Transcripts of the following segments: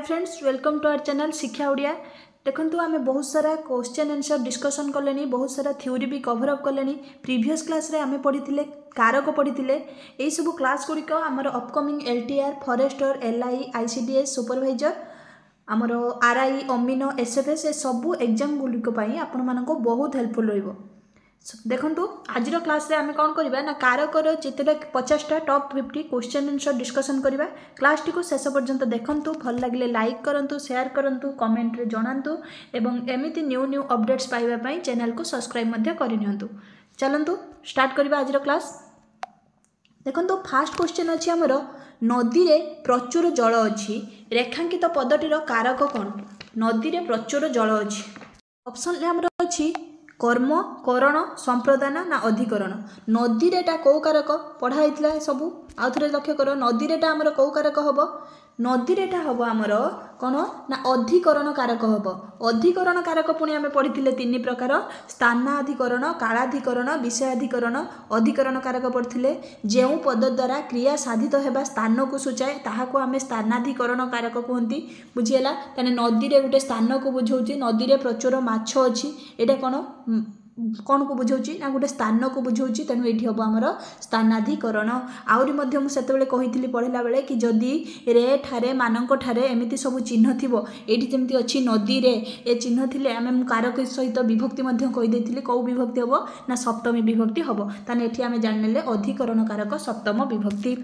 Hi friends, welcome to our channel Shiksha Odia. देखंतु आमे बहुत सारा क्वेश्चन आंसर डिस्कशन करलेनी, बहुत सारा थ्योरी भी कवर अप करलेनी। प्रीवियस क्लास रे आमे पढ़िथिले कारक पढ़िथिले। एई सब क्लास गुडी को हमर upcoming LTR, forester, LI, ICDS supervisor, हमर आरआई, अमीनो, एसएफएस ए सब एग्जाम गुडी को पई आपन मानको बहुत हेल्पफुल रहइबो। देखंतु आजिर क्लास रे आमे कोन करिबा ना कारकर जेतेटा 50टा टॉप 50 क्वेश्चन आंसर डिस्कशन करिबा। क्लास टी को शेष पर्यंत देखंतु, भल लागले लाइक करंतु, शेयर करंतु, कमेंट रे जणांतु एवं एमिति न्यू न्यू अपडेट्स पाइबा पई चैनल को सब्सक्राइब मध्ये करि नियंतु। चलंतु स्टार्ट करिबा आजिर क्लास। देखंतु फर्स्ट क्वेश्चन अछि हमर, नदी रे प्रचुर जल अछि, रेखांकित पदटीर कारक कोन? नदी रे प्रचुर जल अछि। ऑप्शन रे हमर अछि कर्म, करण, संप्रदान ना अधिकरण। नदी रेटा कौ कारक पढ़ा होइतिला सबु आ थरे लक्ष्य करो। नदी रेटा हमर कौ कारक हबो? नदी रेटा हबो हमर कोन ना अधिकरण कारक हबो। अधिकरण कारक पुणी आमे पढ़िथिले तीन प्रकार, स्थानाधिकरण, कालाधिकरण, विषयाधिकरण। अधिकरण कारक पढ़िथिले जेउ पद द्वारा क्रिया साधित हेबा स्थान को सूचाए ताहाको आमे स्थानाधिकरण कारक कहंती। बुझियला तने नदी रे गुटे स्थान को बुझौची, नदी रे प्रचुर माछ अछि, एटा कोन कौन को बुझाऊँ ना गोटे स्थान को बुझाऊँ, तेणु ये हम आमर स्थानाधिकरण। आहरी मु सेतबेले कही पढ़ला बेले कि जदि रे ठारे मानक ठारे एमती सब चिन्ह थी, ये जमी अच्छी नदी रे ए चिन्ह थे आम कारक सहित विभक्ति कहीदे कौ विभक्ति हम ना सप्तमी विभक्ति हम, ताने ये आम जाने अधिकरण कारक सप्तम विभक्ति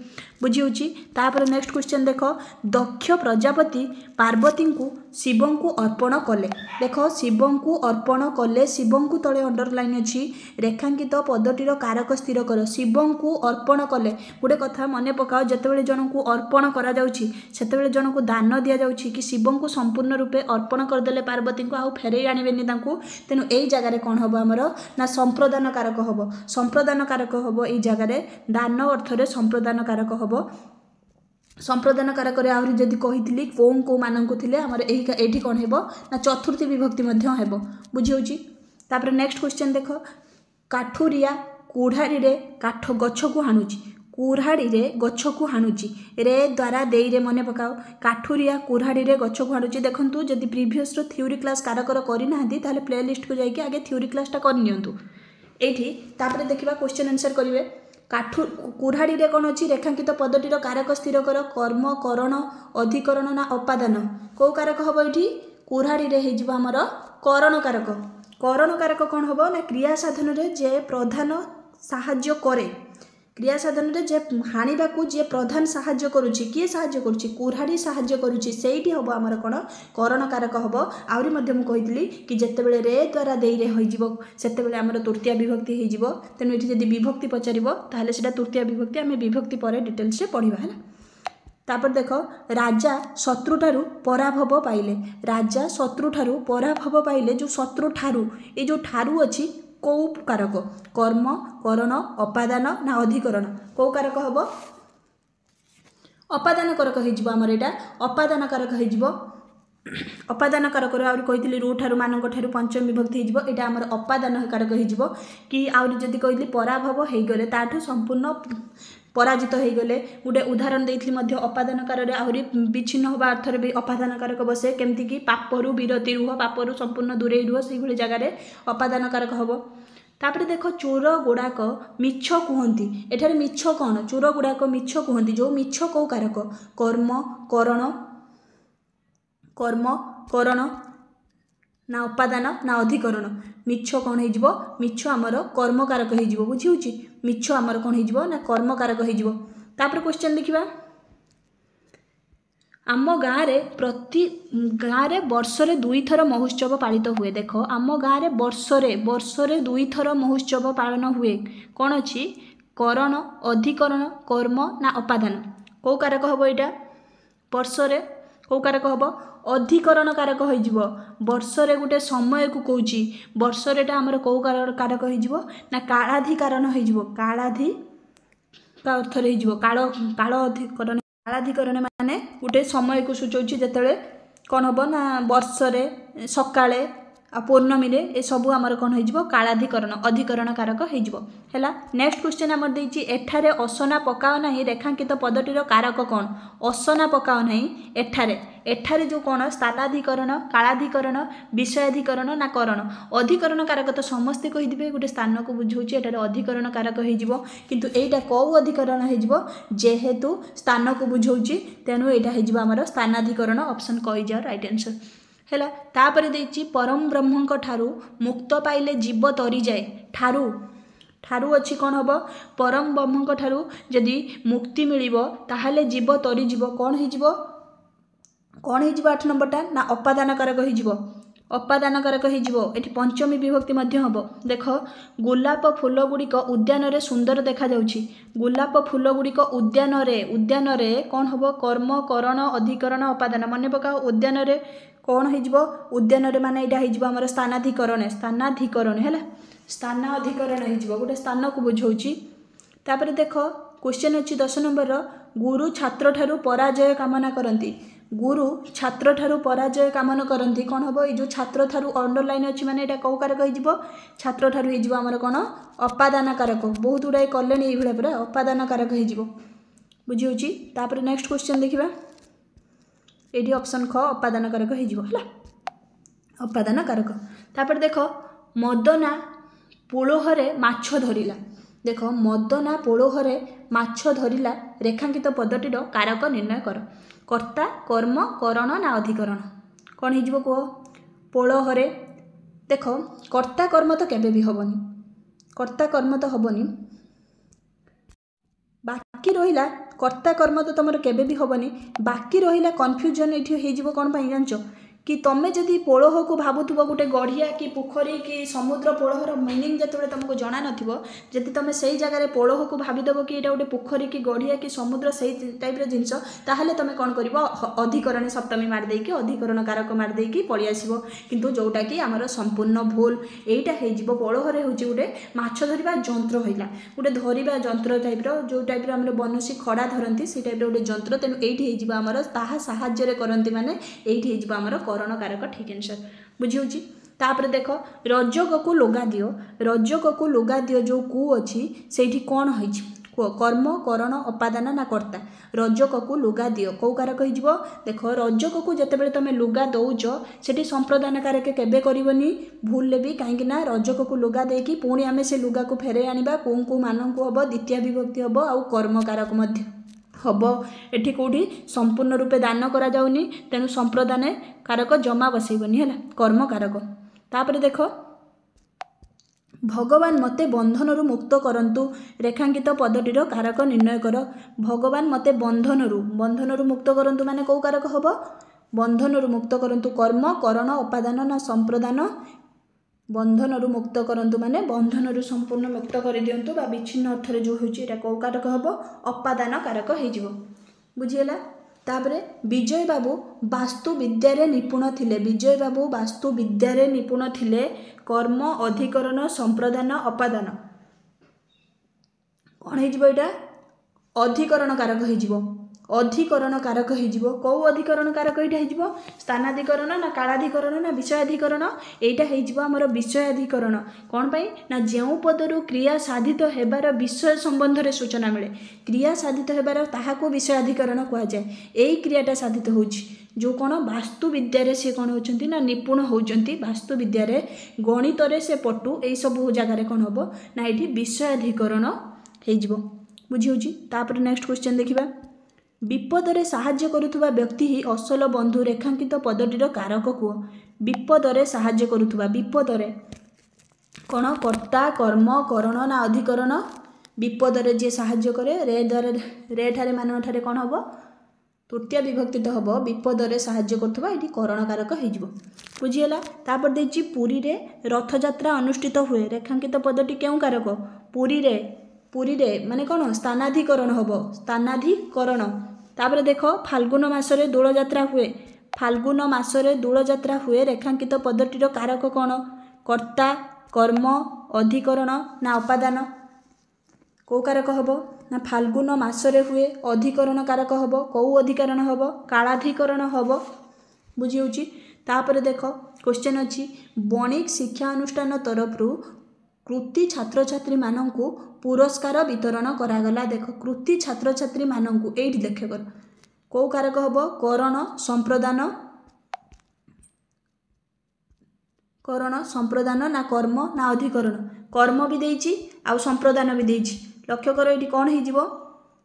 बुझी। तापर नेक्स्ट क्वेश्चन देख, दक्ष प्रजापति पार्वती को शिव को अर्पण कले। देख शिव को अर्पण कले, शिव को तले अंडरलाइन अच्छी, रेखांकित पदटीर कारक स्थिर कर। शिव को अर्पण कले, गोटे कथा मन पकाओ, जितेबाला जन को अर्पण करा सेतेबाला जन को दान दि जाउछि कि शिव को संपूर्ण रूपे अर्पण करदेले पार्वती को आउ फेरे आनिबेनी तांकू, तेणु एई जगार कौन हम आमर ना संप्रदान कारक हम। संप्रदान कारक हम एई जगार दान अर्थरे संप्रदान कारक हम। संप्रदान कारक आहरी जदि कही कौ कौ मानक थे आमर एठी कौन हेबो ना चतुर्थी विभक्ति मध्य हेबो बुझी। तापर नेक्स्ट क्वेश्चन देख, काठुरिया कुढ़ाड़ी रे काठ गछ को हाणुची, कुढ़ाड़ी रे गछ को हाणुची, रे द्वारा देई रे मन पकाओ, काठुरिया कुढ़ाड़ी रे गछ को हाणुची। देखंतु जदि प्रीवियस रो थ्योरी क्लास कारकर करि नाहंती ताले प्लेलिस्ट को जाइके आगे थ्योरी क्लासटा कर नियंतु एठी। तापर देखिबा क्वेश्चन आंसर करिवे। काठु कुढ़ाड़ी रे कौन अच्छी, रेखांकित पदटीर कारक स्थिर कर। कर्म, करण, अधिकरण ना अपादान, कौ कारक हम ये? कुढ़ाड़ी रे हेजिबो हमर करण कारक। करण कारक कौन हम ना क्रिया साधन रे जे प्रधान साहाय्य करे, क्रिया साधन रे जे हाणिबा को जे प्रधान साहाय्य करूची, किए साहाय्य करूची? कुढ़ाड़ी साहाय्य करूची, सेठी हम आमर कोन करण कारक हम। आहरी मध्य मु कहितली कि जेतेबेले रे द्वारा देई रे होइजिबो सेतेबेले आमर तृतीय विभक्ति होइजिबो, तेनु एठी जदि विभक्ति पचारिबो ताहले सेटा तृतीय विभक्ति, आमे विभक्ति परे डिटेल्स रे पढिबा हला। तापर देख, राजा शत्रुठारु पराभव पाइले। राजा शत्रुठारु पराभव पाइले, जो शत्रुठारु ए जो ठारु अछि कौ कारक? कर्म, करण, अपादान ना अधिकरण, कौ कारक हम? अपादान कारक हेजिबो आमर एटा, अपादान कारक हेजिबो। अपादान कारक आउरी कहितली रू ठारु मानक ठारु पंचम विभक्ति हेजिबो, एटा आमर अपादान कारक हेजिबो। कि आउरी जदि कहितली पराभव हेइ गले ताठु संपूर्ण पराजित हो गले, गोटे उदाहरण देइथली मध्य अपादान कारक आहरी विच्छिन्न होबा अर्थरे भी अपादान कारक बसे, केमती कि पापरु विरति रुह, पापरु संपूर्ण दूरे रुह, से भली जगार अपादान कारक हबो। तापर देख, चोर गुड़ाक मिछ कहती, एठारे मिछ कौन? चोर गुड़ाक मिछ कहती, जो मिछ कौ कारक? कर्म, करण, कर्म, करण ना अपादान ना अधिकरण। मिछ कौन हो? मिछ आमर कर्म कारक हो बुझी। मिछ आमर कौन हो ना कर्म कारक हो। तापर क्वेश्चन देखिबा, आम गाँव में प्रति गाँव में वर्षरे 2 थर महोत्सव पालित हुए। देख आम गाँव में वर्षरे 2 थर महोत्सव पालन हुए, कौन अच्छी? करण, अधिकरण, कर्म ना अपादान, कौ कारक हम यहाँ? वर्षरे कौ कारक हम? अधिकरण कारक हो। वर्षरे गोटे समय को कौची, वर्षरेटा आमर कौ कारक हो ना कालाधिकरण हो। कालाधि का अर्थ हो काल, काल अधिकरण, कालाधिकरण माने गोटे समय को सूचाउची, जेतेबेले कौन हम ना वर्षरे सकाळे आ पूर्णमी रे ए सबू आमर कौन हो कालाधिकरण अधिकरण कारक हो। नेक्स्ट क्वेश्चन आमर देछि एठारे असना पकाओ नाही रेखांकित पदटीर कारक कौन असना पकाओ नाही एठारे एठारे जो कौन स्थानाधिकरण कालाधिकरण विषयाधिकरण ना करण अधिकरण कारक तो समस्ते कहीदे गोटे स्थान को बुझाऊँ एठारे अधिकरण कारक हो किंतु एटा कौ अधिकरण हो जेहेतु स्थान को बुझाऊँ तेणु यहाँ होमर स्थानाधिकरण ऑप्शन क इज राइट आंसर है। तापर देछि परम ब्रह्म ठारू मुक्त पाइले जीव तरी जाए ठारू ठारू अच्छी कौन हम परम ब्रह्म ठारू जदि मुक्ति मिलिबो ताहाले जीव तरी जीव कौन हो 8 नंबरटा ना अपादान कारक हो अपादान कारक हो पंचमी विभक्ति हम देख गोलाप फूल गुड़िक उद्यान रे सुंदर देखा जाउछि गोलाप फूल गुड़िक उद्यान रे कौन हम कर्म करण अधिकरण अपादान मन पका उद्यान रे कौन हो उद्यान रे माने एटा हो हमर स्थानाधिकरण है स्थान अधिकरण हो गोटे स्थान को बुझाऊँ। तापर देख क्वेश्चन अच्छी 10 नंबर गुरु छात्र ठारू पराजय कामना करती गुरु छात्र ठारू पराजय कामना करती कौन हम ये जो छात्र ठारू अंडरलाइन अच्छी माने एटा कौ कारक हो छात्र ठारू हो आमर कौन अपादान कारक बहुत गुड़ाए कले ये पूरा अपादान कारक हो बुझी। तापर नेक्स्ट क्वेश्चन देखा ये ऑप्शन ख अपादान कारक हो अपादान कारक। तापर देख मदना पोलोहरे माछ धरिला देख मदना पोलोहरे माछ धरिला रेखांकित पदटीर कारक निर्णय कर कर्ता कर्म करण ना अधिकरण कौन हो कह पोलोहरे देख कर्ता कर्म तो केबे भी हबनी कर्ता कर्म तो हबनी बाकी रहिला कर्ता कर्म तो तुम केबे भी हबनी बाकी रहिला कन्फ्यूजन ये हो कौन जान कि तुम्हें जदि पोलोह को भावुव गोटे गढ़िया कि पोखरी कि समुद्र पोलोहर मीनिंग जो तुमको जाना नथि तुम से जगह पोलोह को भावीदेव कि यहाँ गोटे पोखरी कि गढ़िया कि समुद्र से टाइप जिनस ताहले तुम कौन कर अधिकरण सप्तमी मारदे अधिकरण कारक मारदे पलि आसो किंतु जोटा कि आमर संपूर्ण भूल यहीटा हो पोलोहरे हूँ गोटे माछ धरवा जंत्र होइला गोटे धरवा जंत्र टाइप जो टाइप आम बनसी खड़ा धरती से टाइप गोटे जंत्र तेणु ये आमर ताहा साहाय्य करती माने ये आमर करण कारक ठीक आंसर बुझी। तापर देख रजक को लुगा दियो जो कु अच्छी से कौन हो कर्म करण अपादान ना कर्ता रजक को लुगा दियो कौ कारक हो देख रजक को जितेबाला तुम लुगा दौच से संप्रदान कारक केबे करनी भूल भी कहीं रजक को लुगा देकी पुणी आम से लुगा को फेरे आनिबा को मान को हम द्वितीय विभक्ति हम आउ कर्म कारक हम एठी कौटी संपूर्ण रूपे दान करा जाउनी तेणु संप्रदान कारक जमा बसैबनी है कर्म कारक। तापर देख भगवान मते बंधन मुक्त करंतु रेखांकित पदटीर कारक निर्णय कर भगवान मते बंधन मुक्त करंतु माने कौ कारक हम बंधन मुक्त करंतु कर्म करण अपादान ना संप्रदान बंधन मुक्त करंतु माने बंधन संपूर्ण मुक्त कर दियंतु बा विच्छिन्न अर्थ जो होची एटा कौ कारक हम अपादान कारक हो बुझीगला। तापरे विजय बाबू वास्तु विद्यारे निपुण थिले विजय बाबू वास्तु विद्यारे निपुण थिले कर्म अधिकरण संप्रदान अपादान कौन हो अधिकरण कारक हो अधिकरण कारक हो कौ अधिकरण कारक यहाँ हो स्थानाधिकरण ना कालाधिकरण ना विषयाधिकरण यहाँ हो आमर विषयाधिकरण कौन पाई ना जो पदरु क्रिया साधित हेबार विषय संबंध में सूचना मिले क्रिया साधित हेबार ताहाको विषयाधिकरण कहुए यही क्रियाटा साधित होची जो कौन वास्तु विद्यारे से कौन होचंती ना निपुण होचंती वास्तु विद्यारे गणित रे से पटु यही सब जगार कौन हम ना ये विषयाधिकरण हो बुझी। तापर नेक्स्ट क्वेश्चन देखिबा विपदरे साहाय्य करुवा व्यक्ति ही असल बंधु रेखांकित पदटीर कारक कह विपदरे साहाय्य करुवा विपदरे कौन कर्ता कर्म करण ना अधिकरण विपदरे जे साहाय्य करे रे ठारे मान ठारे कौन हम तृतीय विभक्ति तो हम विपदरे साहाय्य करुवा ये करण कारक हो बुझीगला। तापर देछि पुरी रे रथयात्रा अनुष्ठित हुए रेखांकित पदटी क्यों कारक पुरी रे माने कौन स्थानाधिकरण हम स्थानाधिकरण। तापर देख फाल्गुन मासरे दोल जात्रा हुए फाल्गुन मासरे दोल जात्रा हुए रेखांकित पदटीर कारक कौन कर्ता कर्म अधिकरण ना अपादान कौ कारक हम ना फाल्गुन मासरे हुए अधिकरण कारक हम कौ अधिकरण हम कालाधिकरण हम बुझी होची। तापर देख क्वेश्चन अच्छी बणिक शिक्षा अनुष्ठान तरफ कृति छात्र छात्री मानू पुरस्कार वितरण करागला। देख कृति छात्र छात्री मानू ये देख कर कौ कारक हम करण संप्रदान ना कर्म ना अधिकरण कर्म भी देइछि आ संप्रदान भी देइछि। लक्ष्य कर ये कौन हो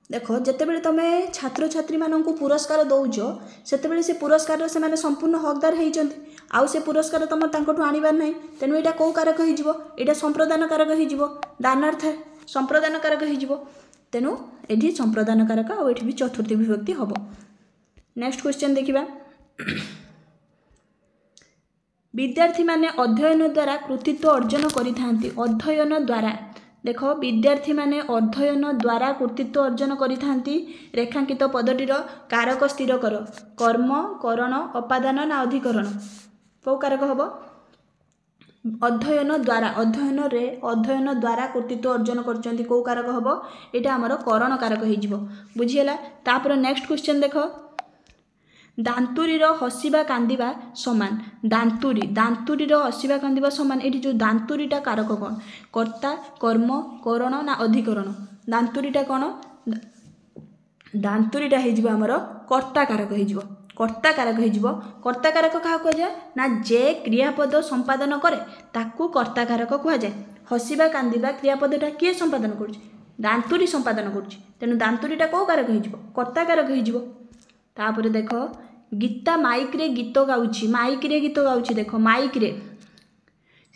देख जितेबाला तुम छात्र छात्री मानू पुरस्कार दौच से पुरस्कार से माने संपूर्ण हकदार होती आउ से पुरस्कार तुम आणबार ना तेणु यहाँ कौ कारक हो संप्रदान कारक हो दानार्थ संप्रदान कारक हो तेणु ये संप्रदान कारक आठ भी चतुर्थी विभक्ति हम। नेक्स्ट क्वेश्चन देखिबा विद्यार्थी माने अध्ययन द्वारा कृतित्व अर्जन करिथांती। अध्ययन द्वारा देख विद्यार्थी माने अध्ययन द्वारा कृतित्व अर्जन करिथांती। रेखांकित पदटीर कारक स्थिर कर कर्म करण अपादान ना अधिकरण कौ कारक हम अध्ययन द्वारा अध्ययन द्वारा कृतित्व अर्जन करचंती कौ कारक हम यहाँ आमर करण कारक हो बुझीगला। तापर नेक्स्ट क्वेश्चन देख दांतुरीर हसिबा कांदिबा समान दांतुरीर हसिबा कांदिबा समान ये जो दांतुरीटा कारक कौन कर्ता कर्म करण ना अधिकरण दांतुरीटा कौन दांतुरीटा हो आमर कर्ता कारक हो कर्ता कारक क्या कहुए ना जे क्रियापद संपादन करे ताकू कर्ता कारक कहुए। हसिबा कांदिबा क्रियापदटा किए संपादन कर दांतुरी संपादन कर तेणु दांतुरीटा कौ कारक हो कर्ता कारक हो। तापर देख गीता माइक रे गीत गाउछि गीत गाउछि देख माइक रे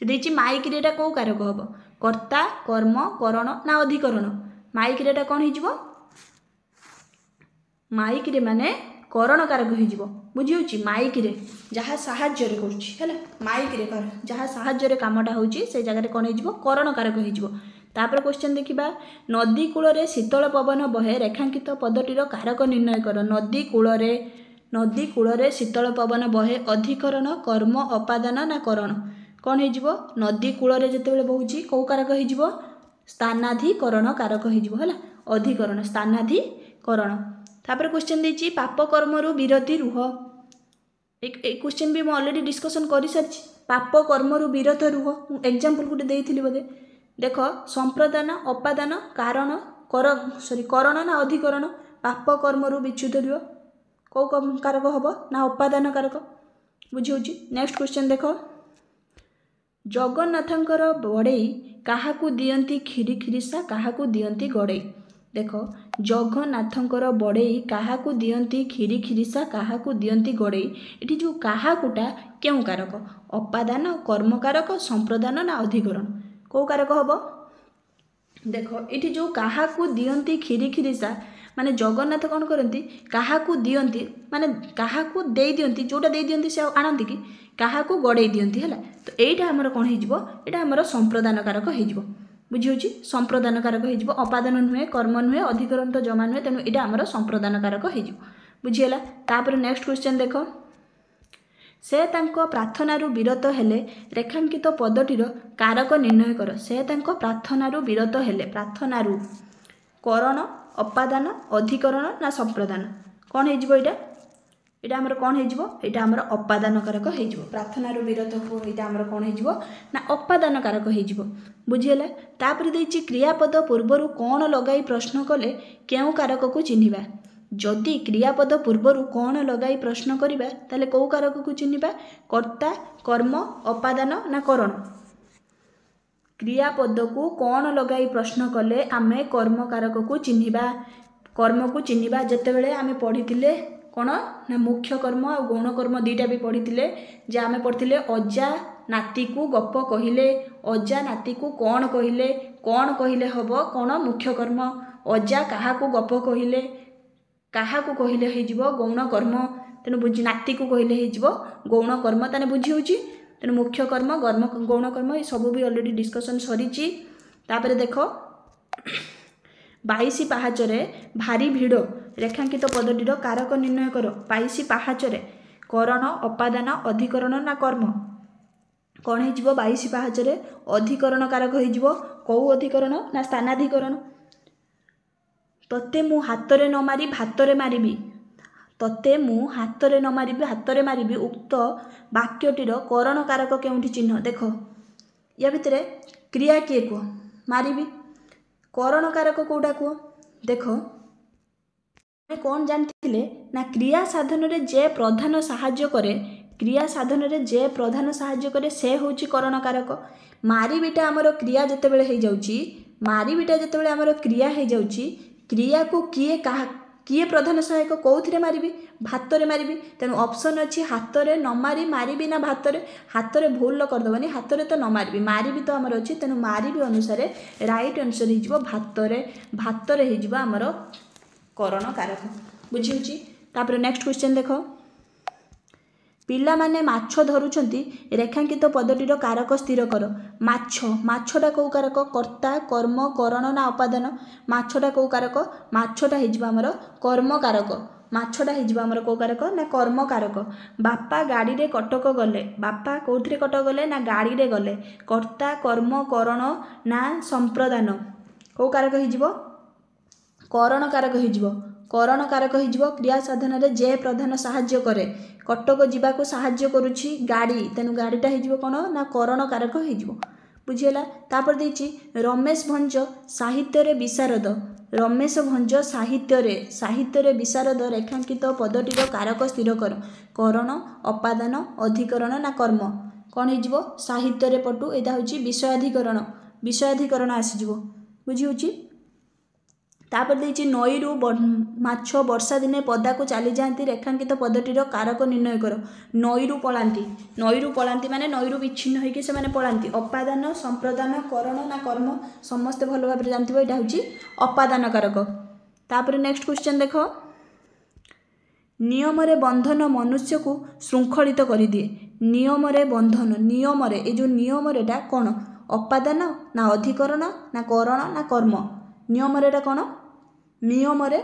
से देछि माइक रेटा कौ कारक हम कर्ता कर्म करण ना अधिकरण माइक रेटा कौन हो माइक रे माने करण कारक हो बुझी माइक रे जहाँ साहाय्य करुछि हैला माइक रे कर जहाँ साहाय्य कामटा होछि से जगह कौन हो करण कारक हो। तापर क्वेश्चन देखिबा नदी कूल रे शीतल पवन बहे रेखांकित पदटीर कारक निर्णय कर। नदी कूल रे शीतल पवन बहे अधिकरण कर्म अपादान ना करण कौन हो नदी कूल रे जेतेबेले बहुची कौ कारक हो स्थानाधिकरण कारक हो अधिकरण स्थानाधिकरण। तापर क्वेश्चन देछि पाप कर्मरु विरति रुह एक क्वेश्चन भी ऑलरेडी डिस्कशन कर सारी पाप कर्मरु विरत रुह एग्जांपल गोटे देइथिली बोधे देख संप्रदान अपादान कारण करण ना अधिकरण पाप कर्मरु विच्युत रुह कौ कारक हम ना अपादान कारक बुझी। नेक्स्ट क्वेश्चन देख जगन्नाथंकर बड़े काहाकू दियंती खिरी खिरीसा काहाकू दियंती गड़े देख जगन्नाथंकर बड़े काहाकू दियंती खिरी खिरीसा काहाकू दियंती गड़े ये जो काहाकूटा क्यों कारक अपादान कर्म कारक संप्रदान ना अधिकरण कौ कारक हम देख ये जो काहाकू दियंती खिरी खिरीसा माने जगन्नाथ कौन करती काहाकू दियंती माने काहाकू दे दियंती जोटा दे दियंती से आणंती कि काहाकू गड़े दियंती है तो यहीटा आमर कौन हो आमर संप्रदान कारक हो बुझी संप्रदान कारक हो अपादान नुहे कर्म नुहे अधिकरण तो जमा नुहे तेणु यहाँ आमर संप्रदान कारक हो बुझीगला। तापर नेक्स्ट क्वेश्चन देख से तांको प्रार्थनारू विरत हेले रेखांकित पदटीर कारक निर्णय कर से तांको प्रार्थनारू विरत हेले प्रार्थनारू करण अपादान अधिकरण ना संप्रदान कौन हो यहाँ आमर कौन हो यहाँ आमर अपादान कारक हो प्रार्थनारू विरत को यहाँ आमर कौन हो ना अपादान कारक हो बुझीगला। तापर देछि क्रियापद पूर्वर कौन लगाई प्रश्न कले केउ कारक को चिन्हिबा जदि क्रियापद पूर्वर कौन लगाई प्रश्न करिबा ताले कौ कारक को चिन्हिबा कर्ता कर्म अपादान ना करण क्रियापद को कौन लगाई प्रश्न कले आमे कर्म कारक को चिन्हिबा कर्म को चिन्हिबा जेतेबेले आमे पढ़िथिले कौन ना मुख्य कर्म और गौण कर्म दुईटा भी पढ़ी जे आमे पढ़ी अजा नाती को गप कहले अजा नाती को कौन कहले हम कौन मुख्य कर्म अजा क्या गप कहले क्या कहले हो गौण कर्म तेणु बुझी नाती को कहले हो गौण कर्म ताने बुझी होची तेणु मुख्य कर्म गौण कर्म ये सब भी ऑलरेडी डिस्कशन सरी। तापर देख 22 पाहाचरे भारी भिड़ रेखांकित पदटीर कारक निर्णय कर 22 पाहाचरे करण अपादान अधिकरण ना कर्म कौन हो 22 पाहाचरे अधिकरण कारक हो कौ अधिकरण ना स्थानाधिकरण तते मु हाथ रे न मारी भात रे मारिबी तते मु हातरे न मारिबी हातरे मारिबी उक्त वाक्यटीर करण कारक केउंठी चिन्ह देख या भितर क्रिया किए कह मारिबी करण कारक कौटा कह देख कौन जानते ना क्रिया साधन रे जे प्रधान साहाय्य करे क्रिया साधन रे जे प्रधान साहाय्य करे से होची करण कारक मारिबीटा आमर क्रिया जेतेबेले हे जाउची मारिबीटा जेतेबेले आमर क्रिया हे जाउची क्रिया को किए प्रधान सहायक कौथिरे मारिबी भातरे मारिबी तेणु ऑप्शन अच्छी हातरे न मारी मारिबी ना भातरे हातरे भूल करदेवनी हातरे तो न मारिबी मारिबी तो आमर अच्छी तेणु मारिबी अनुसार राइट आंसर हो भातरे भातरे हो आमर करण कारक बुझी तापर नेक्स्ट क्वेश्चन देख पिला माने माछ धरुछंती रेखांकित पदटीर कारक स्थिर कर माछटा कौ कारक कर्ता कर्म करण ना अपादान माछटा कौ कारक माछटा हो आमर कर्म कारक माछटा हो आमर कौ कारक ना कर्म कारक बापा गाड़ी रे कटक गले बापा कौथिरे कटक गले ना गाड़ी रे गले कर्ता कर्म करण ना संप्रदान कौ कारक हो करण कारक हो करण कारक हो क्रिया साधन रे जे प्रधान साहाय्य करे कटक जीवाको साहाय्य करुछि गाड़ी तेणु गाड़ीटा हो कौन ना करण कारक हो बुझीगला तापर देछि रमेश भंज साहित्य रे विशारद रमेश भंज साहित्य रे विशारद रेखांकित पदटीर कारक स्थिर कर करण अपादान अधिकरण ना कर्म कौन हो साहित्य रे पटु एटा होछि विषयाधिकरण आसीजिवो बुझी होछि तापर देछि नईरू माछ वर्षा दिने पदा को चली जाती रेखांकित पदटीर कारक निर्णय कर नईरू पलांती माने नईरू विच्छिन्न होइके से माने पलांती अपादान संप्रदान करण ना कर्म समस्त भल भाव जानथिबो एटा होछि अपादान कारक तापर नेक्स्ट क्वेश्चन देख नियम रे बंधन मनुष्य को श्रृंखलित कर दिए नियम रे बंधन नियम रे ए जो नियम रेटा कौन अपादान ना अधिकरण ना करण ना कर्म नियम रेटा कौन नियम रे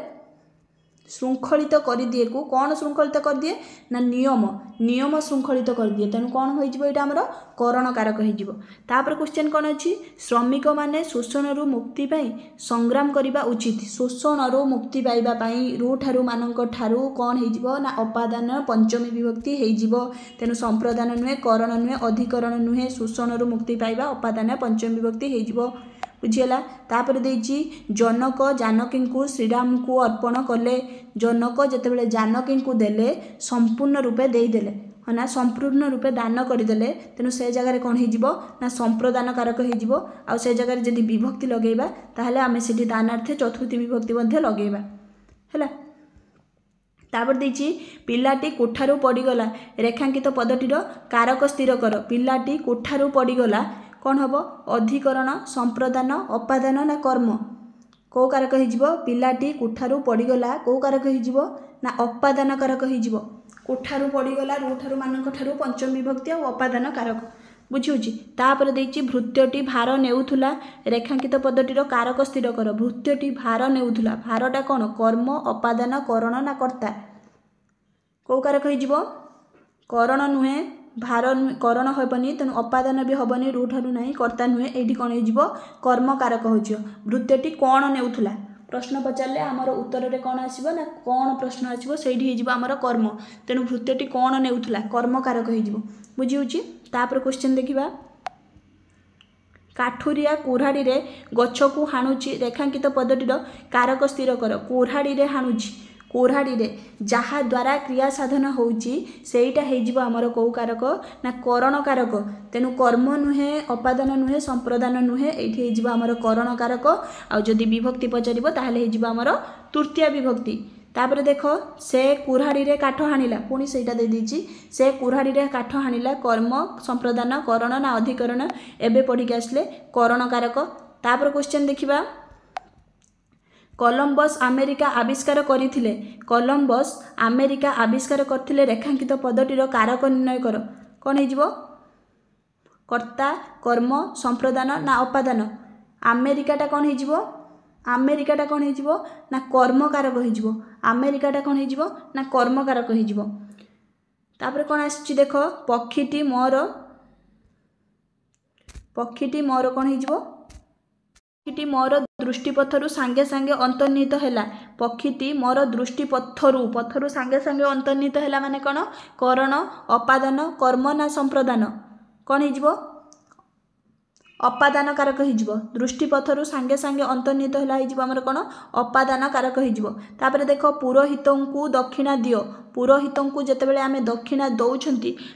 श्रृंखलित कर दिए को कौन श्रृंखलित कर दिए ना नियम श्रृंखलित कर दिए तेणु कौन हो आमर करण कारक हो तापर क्वेश्चन कौन अच्छी श्रमिक माने शोषण रु मुक्ति पाई संग्राम करने उचित शोषण रु मुक्ति पाइबा पाई रू ठारू मानक ठारू कौन हो ना अपादान पंचमी विभक्ति हो तेणु संप्रदान नुहे करण नुहे अधिकरण नुहे शोषण रु मुक्ति पाइबा अपादान पंचमी विभक्ति हो बुझीगला तापर देछि जनक जानकी को श्रीराम को अर्पण कले जनक जेतेबेले जानकी को देले संपूर्ण रूपे देदेले है ना संपूर्ण रूपे दान करदेले तेणु से जगह कौन हो ना संप्रदान कारक हो आ से जगह जदि विभक्ति लगेबा ताहले आमे सेठी दानार्थे चतुर्थी विभक्ति मध्ये लगेबा हैला तापर देछि पिलाटी कोठारू पड़ीगला रेखांकित पदटीर कारक स्थिर कर पिलाटी कोठारू पड़ीगला कौन हम अधिकरण संप्रदान अपादान ना कर्म कौ कारक हो पिलाटी कोठारू पड़ीगला कौ कारक हो ना अपादान कारक हो कोठारू पड़ीगला रूठारू मानक ठारू पंचम विभक्ति और अपादान कारक बुझी तापर देछि भृत्यटी भार नेउथुला रेखांकित पदटीर कारक स्थिर कर भृत्यटी भार नेउथुला भारटा कौन कर्म अपादान करण ना कर्ता कौ कारक हो करण नुहे भार करण हेबनी तेणु अपादान भी हेबनी रू ठारू ना कर्ता नुहे ये कौन हो कर्म कारक हो भृत्यटी कौन नेउथुला प्रश्न पचारे आमर उत्तर में कौन आसो ना कौन प्रश्न आसो से आमर कर्म तेणु भृत्यटी कौन नेउथुला कर्म कारक हो बुझी तापर क्वेश्चन देखिबा काठुरिया कुऱ्हाड़ी रे गछ को हाणुची रेखांकित पदटीर कारक स्थिर कर कुऱ्हाड़ी रे हाणुची कुऱ्हाड़ी रे जहा द्वारा क्रिया साधन होउची सेईटा हेजिबो आमर कौ कारक ना करण कारक तेणु कर्म नुहे अपादान नुहे संप्रदान नुहे एठी हेजिबो आमर करण कारक आ जदि विभक्ति पचारिबो ताहले हेजिबो आमर तृतीय विभक्ति तापर देख से कुऱ्हाड़ी रे काठ हाणिला पुणी सेटा दे दीची से कुऱ्हाड़ी रे काठ हाणिला कर्म संप्रदान करण ना अधिकरण एबे पढ़ी के आसले करण कारक तापर क्वेश्चन देखिबा कोलंबस अमेरिका आविष्कार करथिले कोलंबस अमेरिका आविष्कार करथिले रेखांकित पदटीर कारक निर्णय कर कौन हो कर्ता कर्म संप्रदान ना अपादान अमेरिकाटा कौन हो अमेरिकाटा कौन हो ना कर्म कारक हो अमेरिकाटा कौन हो ना कर्म कारक हो तापर कौन आछि देख पक्षीटी मोर कौन हो पक्षीटी मोर दृष्टिपथरु सांगे सांगे अंतर्निहित हैला। पक्षीटी मोर दृष्टिपथरु पथरु सांगे सांगे अंतर्निहित हैला माने कौन करण अपादान कर्म ना संप्रदान कौन हो अपादान कारक हो दृष्टिपथरु सांगे सांगे अंतर्निहित है कौन अपादान कारक हो देख पुरोहित को दक्षिणा दियो पुरोहित को जितेबाला आम दक्षिणा दौरान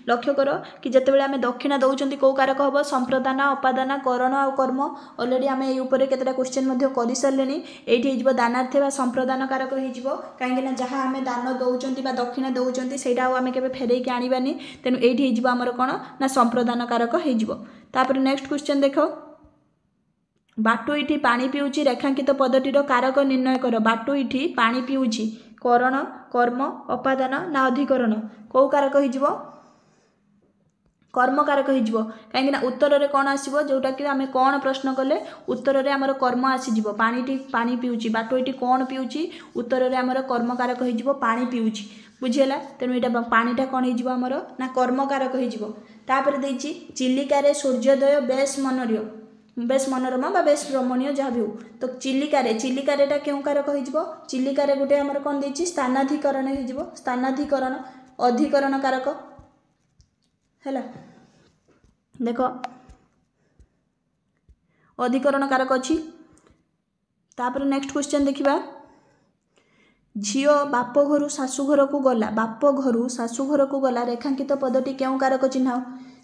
लक्ष्य कर कि जितेबाला आम दक्षिणा दौरान कौ कारक हम संप्रदान अपादान करण आ कर्म अलरेडी आम ये केतटा क्वेश्चन कर सारे ये दानार्थे बा संप्रदान कारक हो कहीं जहाँ आम दान दौरान दक्षिणा दौरान से आम के फेर के आनी तेणु ये आमर कौन ना संप्रदान कारक हो नेक्स्ट क्वेश्चन देख बाटुईटी पानी पिउची रेखांकित पदटीर कारक निर्णय कर बाटुईटी पानी पिउची करण कर्म अपादान ना अधिकरण कौ कारक हो कर्म कारक हो कहीं उत्तर में कौन आसो जोटा कि आम कौन प्रश्न कले उत्तर में आमर कर्म आसीज पानी पानी पिउची बाटुईटी कौन पिउची उत्तर में आमर कर्म कारक हो पानी पिउची बुझीगला तेणु यहाँ पानीटा कौन होमर ना कर्म कारक होपर देती चिलिकार सूर्योदय बेस मनोरमा बा बेस रमणीय जहाँ भी हो तो चिलिकार चिलिकारेटा क्यों कारक हो चिलिकार गोटे आमर कौन देती स्थानाधिकरण हो स्थानाधिकरण अधिकरण कारक है देख अधिकरण कारक अच्छी तापर नेक्स्ट क्वेश्चन देखिबा झीओ बाप घर शाशुघर को गला बाप घर शाशुघर को गला रेखांकित पदटी क्यों कारक चिन्ह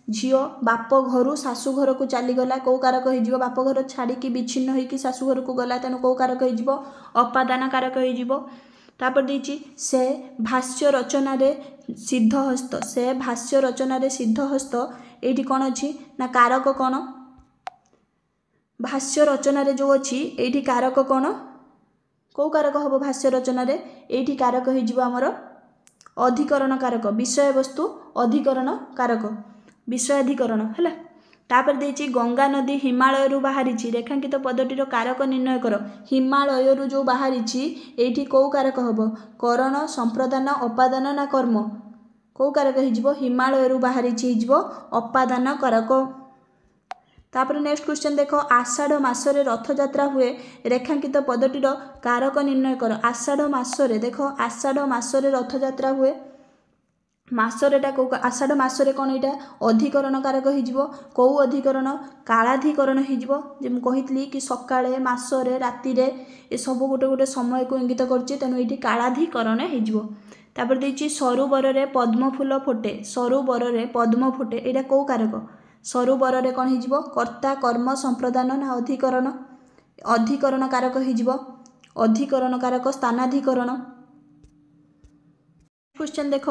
झीओ बाप घर शाशुघर को चलीगला कौ कारक हो बाप घर छाड़ी विच्छिन्न होकर शाशुघर को गला तेणु कौ कारक हो अपादान कारक हो देती से भाष्य रचन सिद्धहस्त से भाष्य रचन सिद्धहस्त ये कौन अच्छी ना कारक कौन भाष्य रचन जो अच्छी ये कारक कौन कौ कारक हम भाष्य रचन ये कारक होमर अधिकरण कारक विषय वस्तु अधिकरण कारक विषयाधिकरण है तापर देती गंगा नदी हिमालय बाहरी रेखांकित पदटीर कारक निर्णय कर हिमालय जो बाहरी ये कौ कारक हम करण संप्रदान अपादान ना कर्म कौ कारक हो हिमालय बाहरी अपादान कारक तापर नेक्स्ट क्वेश्चन देख आषाढ़ मासरे रथयात्रा हुए रेखांकित पदटीर कारक निर्णय कर आषाढ़ मासरे देख आषाढ़ मासरे रथयात्रा हुए मासरेटा कौ आषाढ़ मासरे कौन यहाँ अधिकरण कारक हो कौ अधिकरण कालाधिकरण हो कही कि सकाळे मासरे राति ये सब गोटे गोटे समय को इंगित करछि तेणु ये कालाधिकरण होपर देछि सरोवर रे पद्म फूल फुटे सरोवर रे पद्म फुटे यहाँ कौ कारक सरोवर रे कौन हो कर्ता कर्म संप्रदान ना अधिकरण अधिकरण कारक हो अधिकरण कारक स्थानाधिकरण क्वेश्चन देख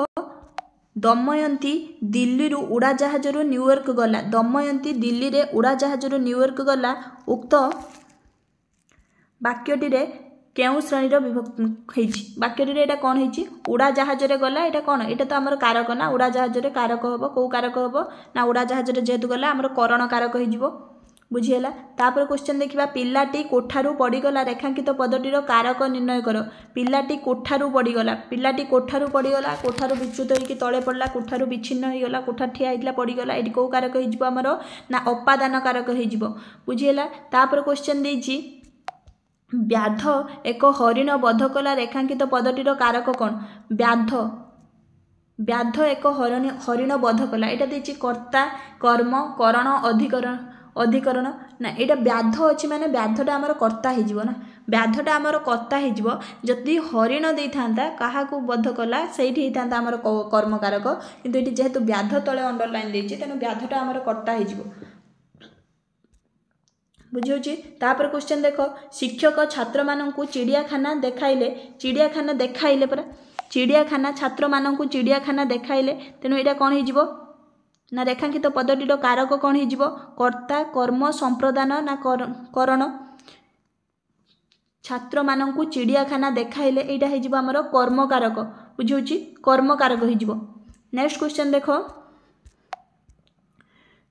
दमयंती दिल्ली रु उड़ाजाहाज न्यूयॉर्क गला दमयंती दिल्ली रे उड़ाजाहाज न्यूयॉर्क गला उक्त वाक्यटी केउ श्रेणीर विभक्त वाक्यटी यहाँ कौन हो उड़ाजाहाज गला यहाँ कौन यहाँ तो आमर कारक ना उड़ाजाहाज कारक हम कौ कारक हम ना उड़ाजाहाज जेहेतु गला आमर करण कारक हो बुझीगला तापर क्वेश्चन देखिबा पिलाटी कोठारू पड़ीगला रेखांकित पदटीर कारक निर्णय कर पिलाटी कोठारू पड़ीगला कोठारू विच्युत होकर तले पड़ला कोठारू विच्छिन्न होगला कोठा ठिया होता पड़ीगला ये कौ कारक होमर ना अपादान कारक हो बुझीगला तापर क्वेश्चन देछि व्याध एक हरिण बध कला रेखांकित पदटीर कारक कौन व्याध एक हरिण बध कला यहाँ देछि कर्ता कर्म करण अधिकरण ना यहाँ व्याध अच्छी माने व्याधटा आमर कर्ता हो ना व्याधटा आमर कर्ता हो जदि हरिण दे था क्या बध कला से आमर कर्म कारक किंतु ये जेहेतु व्याध तले अंडरलाइन देछि तेणु व्याधटा आमर कर्ता हो बुझी तापर क्वेश्चन देख शिक्षक छात्र मानू चिड़ियाखाना देखाइले परा चिड़ियाखाना छात्र मानू चिड़ियाखाना देखाइले तेणु यहाँ कौन हो ना रेखांकित पदटीर कारक कौन हो कर्ता कर्म संप्रदान ना करण छात्र मानू चिड़ियाखाना देखाइले यहाँ हो आमर कर्म कारक बुझे कर्म कारक हो नेक्स्ट क्वेश्चन देख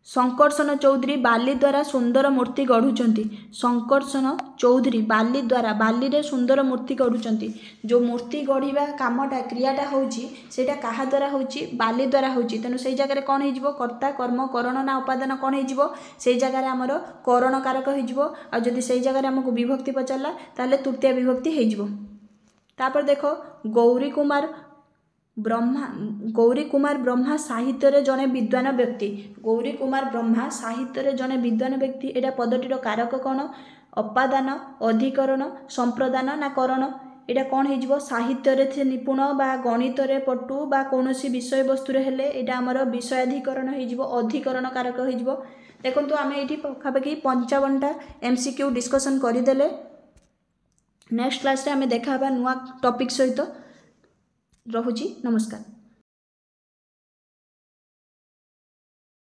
शंकरसन चौधरी बाली द्वारा सुंदर मूर्ति गढ़ुचंती। शंकरसन चौधरी बाली द्वारा बाली रे सुंदर मूर्ति गढ़ुचंती। जो मूर्ति गढ़िबा कामटा क्रियाटा होउची सेटा काहा द्वारा होउची बाली द्वारा होउची। तेनु सेई जगह रे कोन हेजिवो कर्ता कर्म करण ना उपादान कोन हेजिवो सेई जगह रे हमरो करण कारक हेजिवो। आ जदि सेई जगह रे हमकु विभक्ति पचारला ताले तृतीय विभक्ति हेजिवो। तापर देखो गौरी कुमार ब्रह्मा साहित्य रे जने विद्वान व्यक्ति। गौरी कुमार ब्रह्मा साहित्य रे जने विद्वान व्यक्ति। एटा पदटीर कारक कोन अपादान अधिकरण संप्रदान ना करण। एटा कोन हेजिवो साहित्य रे से निपुण बा गणित रे पटु बा कोनोसी विषय वस्तु रे हेले एटा हमर विषयाधिकरण हेजिवो अधिकरण कारक हेजिवो। देखंतु आमे एठी पखापाखि 55टा एमसीक्यू डिस्कशन करि देले। नेक्स्ट क्लास रे आमे देखाबा नुवा टॉपिक सहित। रहुची नमस्कार।